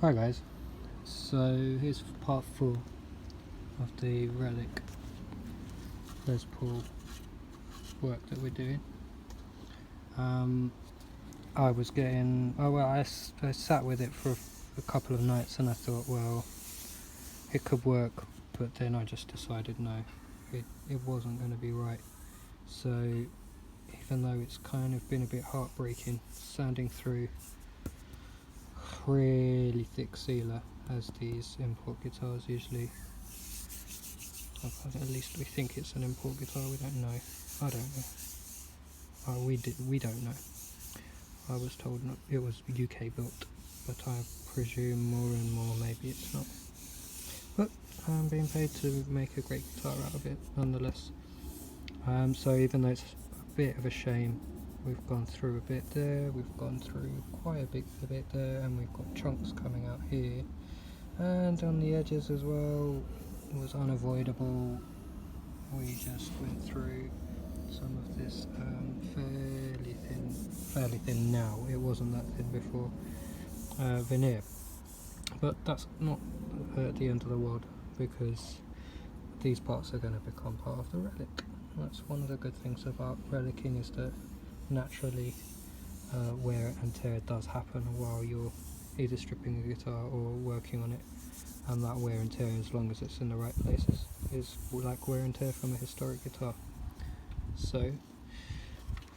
Hi guys, so here's part 4 of the Relic Les Paul work that we're doing. I was getting, I sat with it for a couple of nights and I thought, well, it could work, but then I just decided no, it wasn't going to be right. So even though it's kind of been a bit heartbreaking sounding through really thick sealer as these import guitars usually, at least we think it's an import guitar, we don't know. I don't know. We don't know. I was told it was UK built, but I presume more and more maybe it's not. But I'm being paid to make a great guitar out of it nonetheless. So even though it's a bit of a shame, we've gone through a bit there, we've gone through quite a bit there, and we've got chunks coming out here. And on the edges as well, it was unavoidable. We just went through some of this fairly thin now, it wasn't that thin before, veneer. But that's not the end of the world, because these parts are going to become part of the Relic. That's one of the good things about relicking, is that naturally wear and tear does happen while you're either stripping a guitar or working on it, and that wear and tear, as long as it's in the right places, is like wear and tear from a historic guitar. So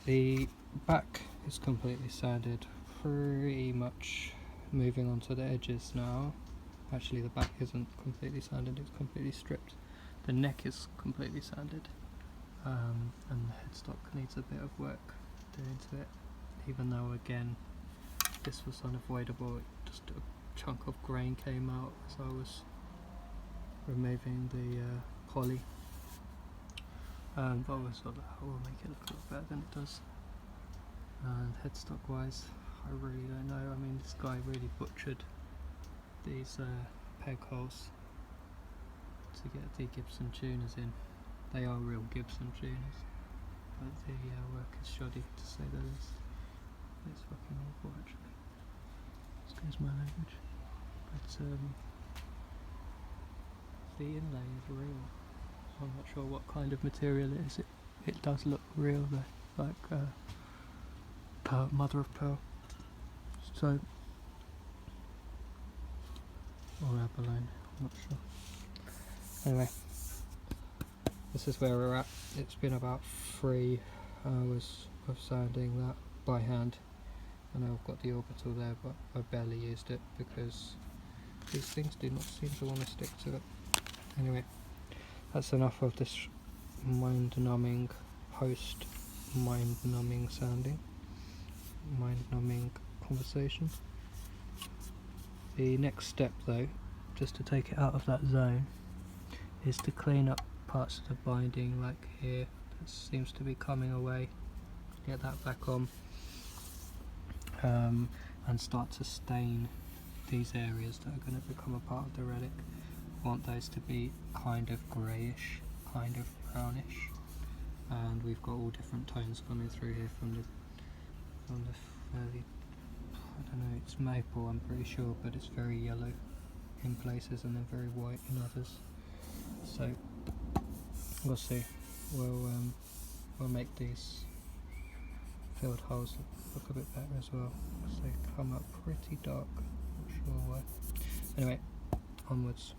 the back is completely sanded, pretty much. Moving on to the edges now. Actually the back isn't completely sanded, it's completely stripped. The neck is completely sanded, and the headstock needs a bit of work doing to it, even though again this was unavoidable. Just a chunk of grain came out as I was removing the poly, but I thought that will make it look a lot better than it does. And headstock wise, I really don't know. I mean, this guy really butchered these peg holes to get the Gibson tuners in. They are real Gibson tuners, but the work is shoddy, to say the least. It's fucking awful, actually. Excuse my language. But the inlay is real. I'm not sure what kind of material it is. It does look real though, like mother of pearl. So, or abalone, I'm not sure. Anyway, this is where we're at. It's been about 3 hours of sanding that by hand. I know I've got the orbital there, but I barely used it because these things do not seem to want to stick to it. Anyway, that's enough of this mind-numbing post mind-numbing sounding, mind-numbing conversation. The next step though, just to take it out of that zone, is to clean up parts of the binding, like here, that seems to be coming away. Get that back on, and start to stain these areas that are going to become a part of the Relic. I want those to be kind of greyish, kind of brownish, and we've got all different tones coming through here from the fairly, I don't know, it's maple I'm pretty sure, but it's very yellow in places and then very white in others. So we'll see. We'll make these filled holes look a bit better as well, because they come up pretty dark. Not sure why. Anyway, onwards.